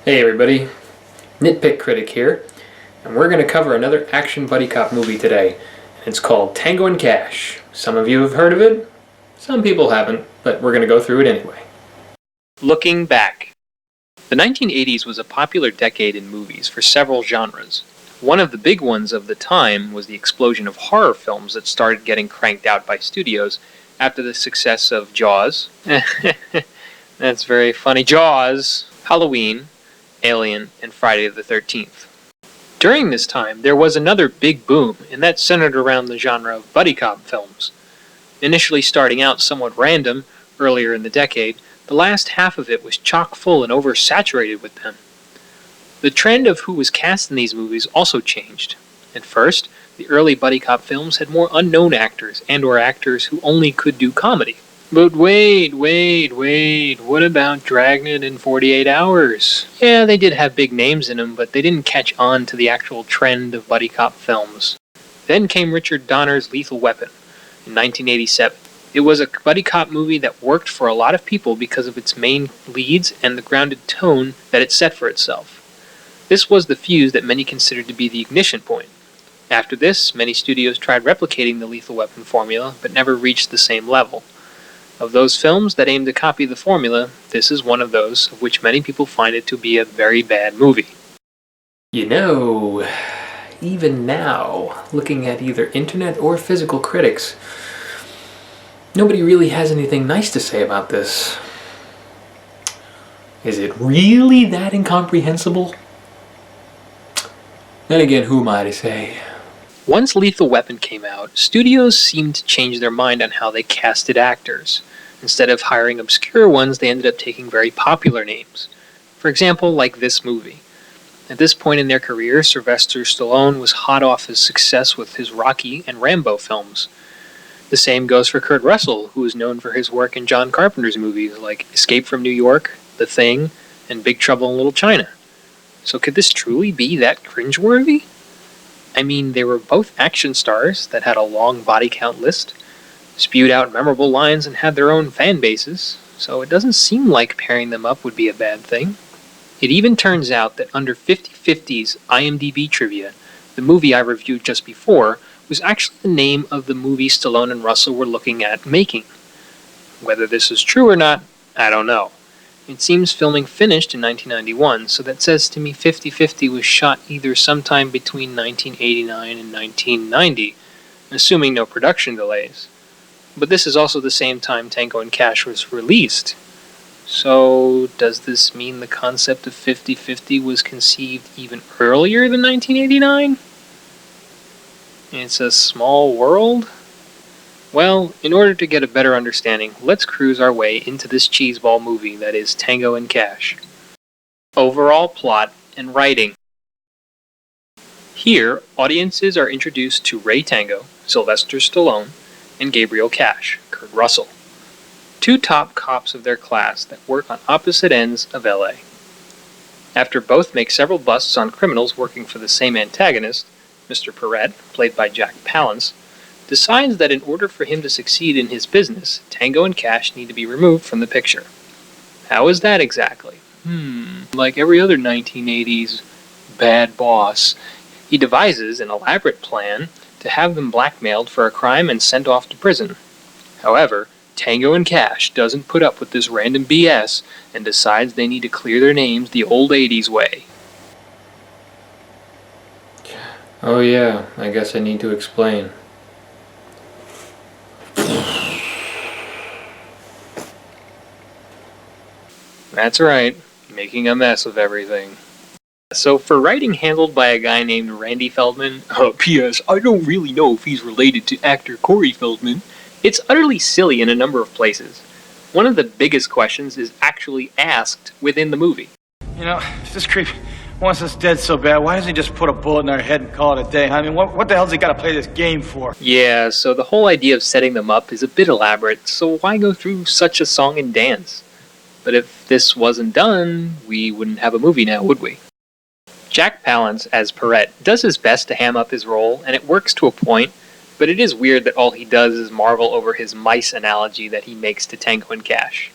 Hey everybody, Nitpick Critic here, and we're going to cover another action buddy cop movie today. It's called Tango&Cash. Some of you have heard of it, some people haven't, but we're going to go through it anyway. Looking back. The 1980s was a popular decade in movies for several genres. One of the big ones of the time was the explosion of horror films that started getting cranked out by studios after the success of Jaws. That's very funny. Jaws, Halloween, Alien, and Friday the 13th. During this time, there was another big boom, and that centered around the genre of buddy cop films. Initially starting out somewhat random, earlier in the decade, the last half of it was chock full and oversaturated with them. The trend of who was cast in these movies also changed. At first, the early buddy cop films had more unknown actors and/or actors who only could do comedy. But wait, what about Dragnet in 48 Hours? Yeah, they did have big names in them, but they didn't catch on to the actual trend of buddy cop films. Then came Richard Donner's Lethal Weapon in 1987. It was a buddy cop movie that worked for a lot of people because of its main leads and the grounded tone that it set for itself. This was the fuse that many considered to be the ignition point. After this, many studios tried replicating the Lethal Weapon formula, but never reached the same level. Of those films that aim to copy the formula, this is one of those of which many people find it to be a very bad movie. You know, even now, looking at either internet or physical critics, nobody really has anything nice to say about this. Is it really that incomprehensible? Then again, who am I to say? Once Lethal Weapon came out, studios seemed to change their mind on how they casted actors. Instead of hiring obscure ones, they ended up taking very popular names. For example, like this movie. At this point in their career, Sylvester Stallone was hot off his success with his Rocky and Rambo films. The same goes for Kurt Russell, who is known for his work in John Carpenter's movies like Escape from New York, The Thing, and Big Trouble in Little China. So could this truly be that cringeworthy? I mean, they were both action stars that had a long body count list, spewed out memorable lines, and had their own fan bases, so it doesn't seem like pairing them up would be a bad thing. It even turns out that under 50/50's IMDb trivia, the movie I reviewed just before was actually the name of the movie Stallone and Russell were looking at making. Whether this is true or not, I don't know. It seems filming finished in 1991, so that says to me 50/50 was shot either sometime between 1989 and 1990, assuming no production delays. But this is also the same time Tango&Cash was released. So does this mean the concept of 50/50 was conceived even earlier than 1989? It's a small world? Well, in order to get a better understanding, let's cruise our way into this cheeseball movie that is Tango&Cash. Overall plot and writing. Here, audiences are introduced to Ray Tango, Sylvester Stallone, and Gabriel Cash, Kurt Russell, two top cops of their class that work on opposite ends of LA. After both make several busts on criminals working for the same antagonist, Mr. Perret, played by Jack Palance, decides that in order for him to succeed in his business, Tango and Cash need to be removed from the picture. How is that exactly? Like every other 1980s bad boss, he devises an elaborate plan to have them blackmailed for a crime and sent off to prison. However, Tango and Cash doesn't put up with this random BS and decides they need to clear their names the old 80s way. Oh yeah, I guess I need to explain. That's right, making a mess of everything. So for writing handled by a guy named Randy Feldman, P.S. I don't really know if he's related to actor Corey Feldman, it's utterly silly in a number of places. One of the biggest questions is actually asked within the movie. You know, if this creep wants us dead so bad, why doesn't he just put a bullet in our head and call it a day? I mean, what the hell's he got to play this game for? Yeah, so the whole idea of setting them up is a bit elaborate, so why go through such a song and dance? But if this wasn't done, we wouldn't have a movie now, would we? Jack Palance, as Perret, does his best to ham up his role, and it works to a point, but it is weird that all he does is marvel over his mice analogy that he makes to Tango and Cash.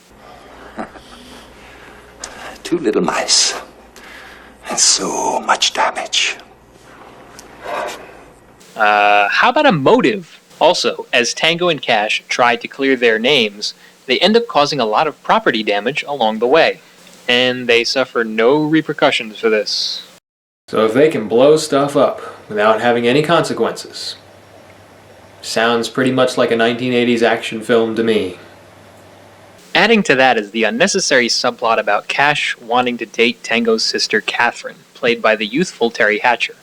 Two little mice and so much damage. How about a motive? Also, as Tango and Cash try to clear their names, they end up causing a lot of property damage along the way. And they suffer no repercussions for this. So if they can blow stuff up without having any consequences, sounds pretty much like a 1980s action film to me. Adding to that is the unnecessary subplot about Cash wanting to date Tango's sister Catherine, played by the youthful Terry Hatcher.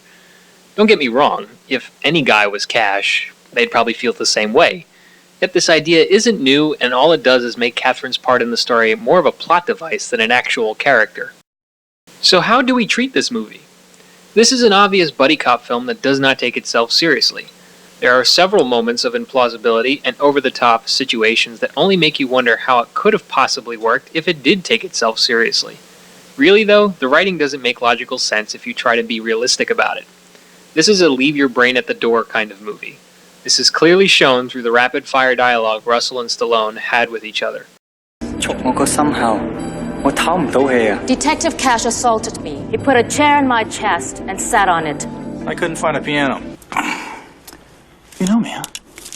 Don't get me wrong, if any guy was Cash, they'd probably feel the same way. Yet this idea isn't new, and all it does is make Catherine's part in the story more of a plot device than an actual character. So how do we treat this movie? This is an obvious buddy cop film that does not take itself seriously. There are several moments of implausibility and over-the-top situations that only make you wonder how it could have possibly worked if it did take itself seriously. Really though, the writing doesn't make logical sense if you try to be realistic about it. This is a leave-your-brain-at-the-door kind of movie. This is clearly shown through the rapid-fire dialogue Russell and Stallone had with each other. Detective Cash assaulted me. He put a chair in my chest and sat on it. I couldn't find a piano. You know me, huh?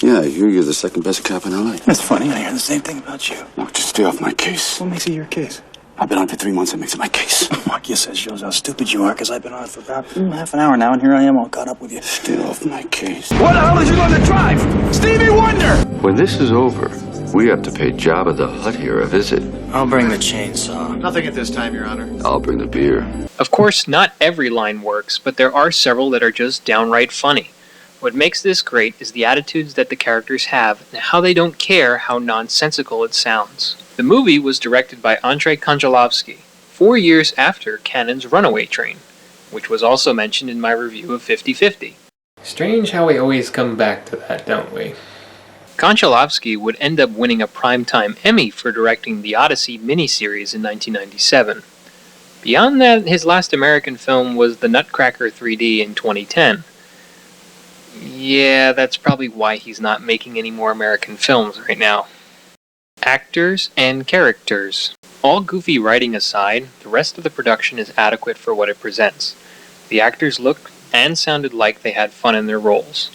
Yeah, I hear you're the second best cop in LA. That's funny. I hear the same thing about you. Look, just stay off my case. What makes it your case? I've been on for 3 months. That makes it my case. I guess that shows how stupid you are, because I've been on it for about half an hour now, and here I am all caught up with you. Stay off my case. What the hell is you going to drive? Stevie Wonder! When this is over, we have to pay Jabba the Hutt here a visit. I'll bring the chainsaw. Nothing at this time, Your Honor. I'll bring the beer. Of course, not every line works, but there are several that are just downright funny. What makes this great is the attitudes that the characters have and how they don't care how nonsensical it sounds. The movie was directed by Andrei Konchalovsky, 4 years after Cannon's Runaway Train, which was also mentioned in my review of 50-50. Strange how we always come back to that, don't we? Konchalovsky would end up winning a Primetime Emmy for directing the Odyssey miniseries in 1997. Beyond that, his last American film was The Nutcracker 3D in 2010. Yeah, that's probably why he's not making any more American films right now. Actors and characters. All goofy writing aside, the rest of the production is adequate for what it presents. The actors looked and sounded like they had fun in their roles.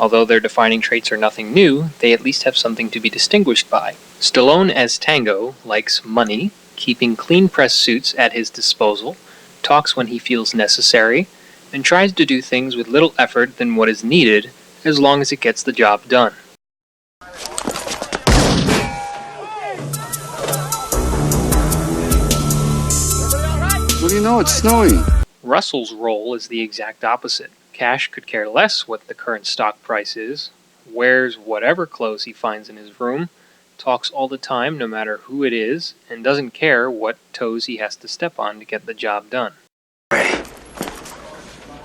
Although their defining traits are nothing new, they at least have something to be distinguished by. Stallone as Tango likes money, keeping clean-pressed suits at his disposal, talks when he feels necessary, and tries to do things with little effort than what is needed, as long as it gets the job done. What do you know? It's snowing. Russell's role is the exact opposite. Cash could care less what the current stock price is, wears whatever clothes he finds in his room, talks all the time no matter who it is, and doesn't care what toes he has to step on to get the job done.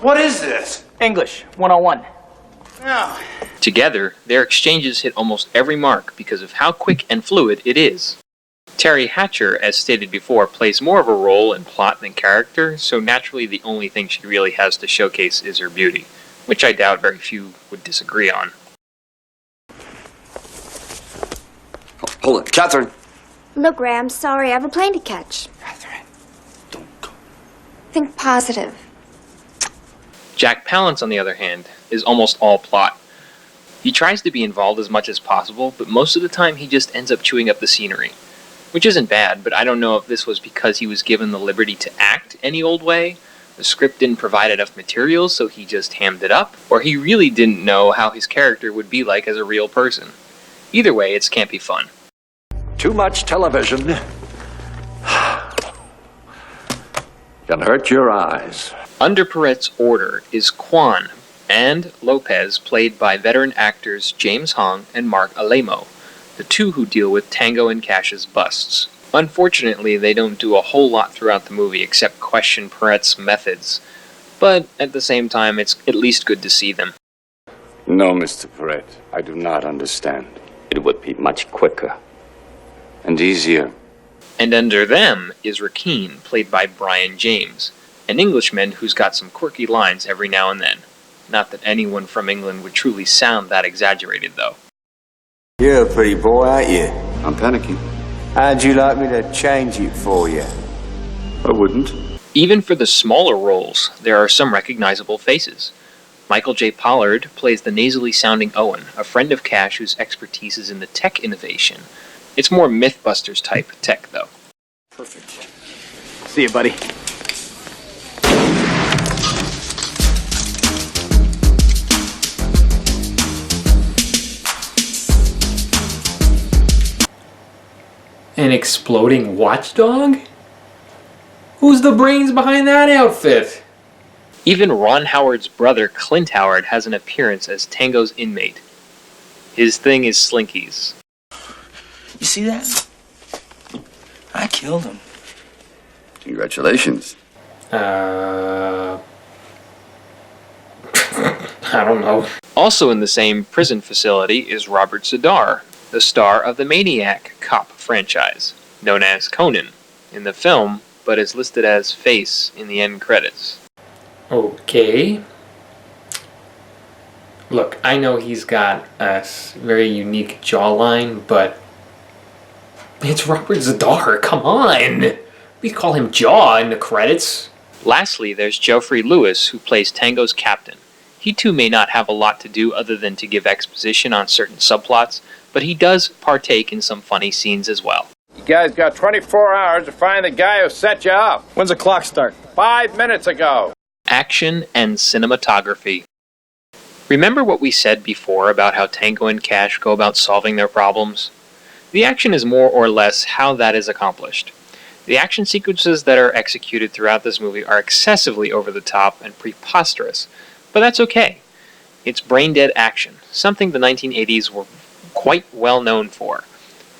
What is this? English 101. No. Together, their exchanges hit almost every mark because of how quick and fluid it is. Terry Hatcher, as stated before, plays more of a role in plot than character, so naturally the only thing she really has to showcase is her beauty, which I doubt very few would disagree on. Hold it. Catherine. Look, Ray, I'm sorry. I have a plane to catch. Catherine, don't go. Think positive. Jack Palance, on the other hand, is almost all plot. He tries to be involved as much as possible, but most of the time he just ends up chewing up the scenery. Which isn't bad, but I don't know if this was because he was given the liberty to act any old way, the script didn't provide enough material so he just hammed it up, or he really didn't know how his character would be like as a real person. Either way, it's campy fun. Too much television can hurt your eyes. Under Paret's order is Kwan and Lopez, played by veteran actors James Hong and Mark Alamo, the two who deal with Tango and Cash's busts. Unfortunately, they don't do a whole lot throughout the movie except question Paret's methods, but at the same time, it's at least good to see them. No, Mr. Perret, I do not understand. It would be much quicker and easier. And under them is Rakeen, played by Brian James, an Englishman who's got some quirky lines every now and then. Not that anyone from England would truly sound that exaggerated, though. You're a pretty boy, aren't you? I'm panicking. How'd you like me to change it for you? I wouldn't. Even for the smaller roles, there are some recognizable faces. Michael J. Pollard plays the nasally sounding Owen, a friend of Cash whose expertise is in the tech innovation. It's more Mythbusters type tech, though. Perfect. See you, buddy. An exploding watchdog? Who's the brains behind that outfit? Even Ron Howard's brother, Clint Howard, has an appearance as Tango's inmate. His thing is slinkies. You see that? I killed him. Congratulations. I don't know. Also in the same prison facility is Robert Z'Dar, the star of the Maniac cop franchise, known as Conan in the film, but is listed as Face in the end credits. Okay. Look, I know he's got a very unique jawline, but it's Robert Z'Dar, come on! We call him Jaw in the credits. Lastly, there's Geoffrey Lewis, who plays Tango's captain. He too may not have a lot to do other than to give exposition on certain subplots, but he does partake in some funny scenes as well. You guys got 24 hours to find the guy who set you up. When's the clock start? 5 minutes ago. Action and cinematography. Remember what we said before about how Tango and Cash go about solving their problems? The action is more or less how that is accomplished. The action sequences that are executed throughout this movie are excessively over the top and preposterous, but that's okay. It's brain-dead action, something the 1980s were quite well known for.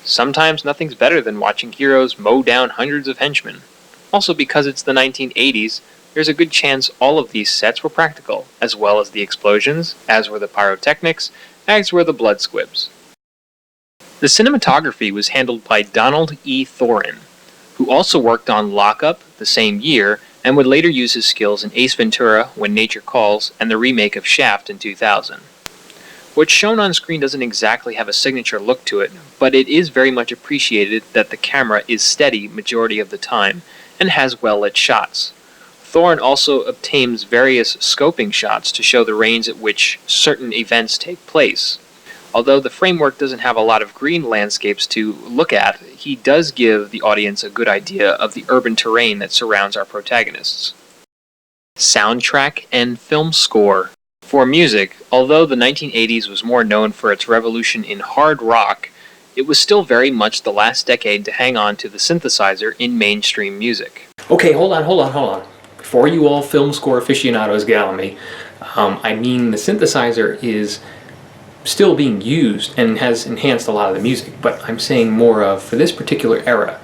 Sometimes nothing's better than watching heroes mow down hundreds of henchmen. Also, because it's the 1980s, there's a good chance all of these sets were practical, as well as the explosions, as were the pyrotechnics, as were the blood squibs. The cinematography was handled by Donald E. Thorin, who also worked on Lock Up the same year and would later use his skills in Ace Ventura, When Nature Calls, and the remake of Shaft in 2000. What's shown on screen doesn't exactly have a signature look to it, but it is very much appreciated that the camera is steady majority of the time and has well-lit shots. Thorin also obtains various scoping shots to show the range at which certain events take place. Although the framework doesn't have a lot of green landscapes to look at, he does give the audience a good idea of the urban terrain that surrounds our protagonists. Soundtrack and film score. For music, although the 1980s was more known for its revolution in hard rock, it was still very much the last decade to hang on to the synthesizer in mainstream music. Okay, hold on. Before you all film score aficionados get on me, I mean the synthesizer is still being used and has enhanced a lot of the music, but I'm saying more of, for this particular era,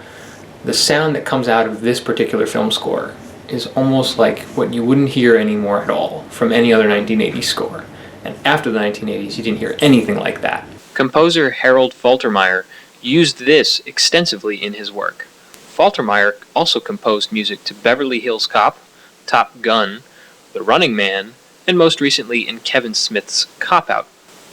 the sound that comes out of this particular film score is almost like what you wouldn't hear anymore at all from any other 1980s score. And after the 1980s, you didn't hear anything like that. Composer Harold Faltermeyer used this extensively in his work. Faltermeyer also composed music to Beverly Hills Cop, Top Gun, The Running Man, and most recently in Kevin Smith's Cop Out.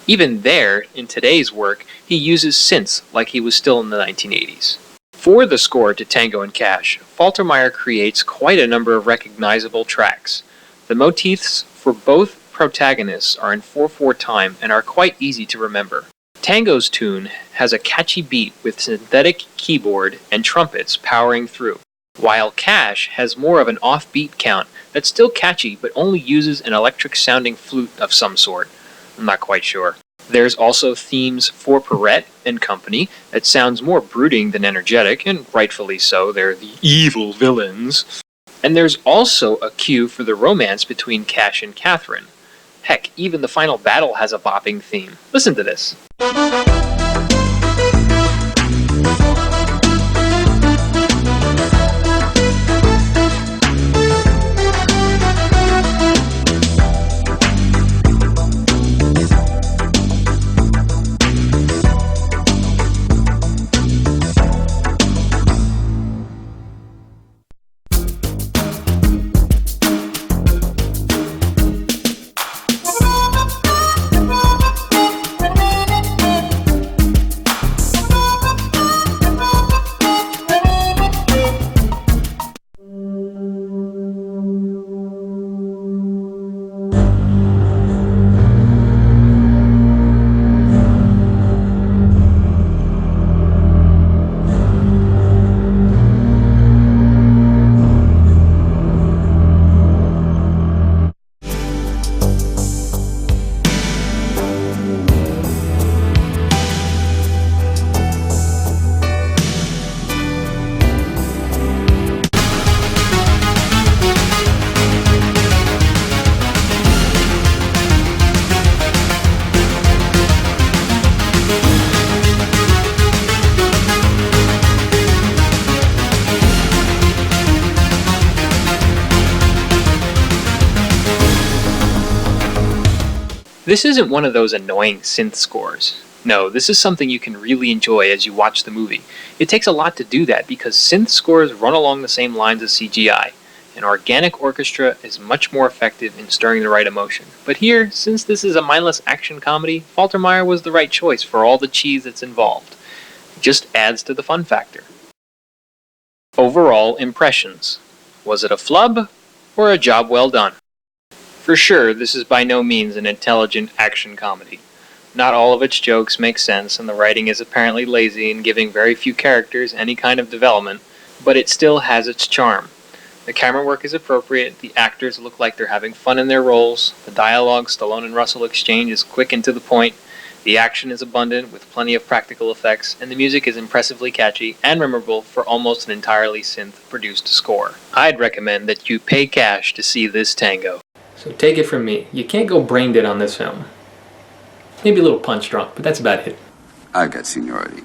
Even there, in today's work, he uses synths like he was still in the 1980s. For the score to Tango and Cash, Faltermeyer creates quite a number of recognizable tracks. The motifs for both protagonists are in 4/4 time and are quite easy to remember. Tango's tune has a catchy beat with synthetic keyboard and trumpets powering through, while Cash has more of an offbeat count that's still catchy but only uses an electric-sounding flute of some sort. I'm not quite sure. There's also themes for Perrette and company that sounds more brooding than energetic, and rightfully so, they're the evil villains. And there's also a cue for the romance between Cash and Catherine. Heck, even the final battle has a bopping theme. Listen to this. This isn't one of those annoying synth scores. No, this is something you can really enjoy as you watch the movie. It takes a lot to do that because synth scores run along the same lines as CGI. An organic orchestra is much more effective in stirring the right emotion. But here, since this is a mindless action comedy, Faltermeyer was the right choice for all the cheese that's involved. It just adds to the fun factor. Overall impressions. Was it a flub or a job well done? For sure, this is by no means an intelligent action comedy. Not all of its jokes make sense, and the writing is apparently lazy in giving very few characters any kind of development, but it still has its charm. The camera work is appropriate, the actors look like they're having fun in their roles, the dialogue Stallone and Russell exchange is quick and to the point, the action is abundant with plenty of practical effects, and the music is impressively catchy and memorable for almost an entirely synth-produced score. I'd recommend that you pay cash to see this tango. So take it from me, you can't go brain dead on this film. Maybe a little punch drunk, but that's about it. I got seniority.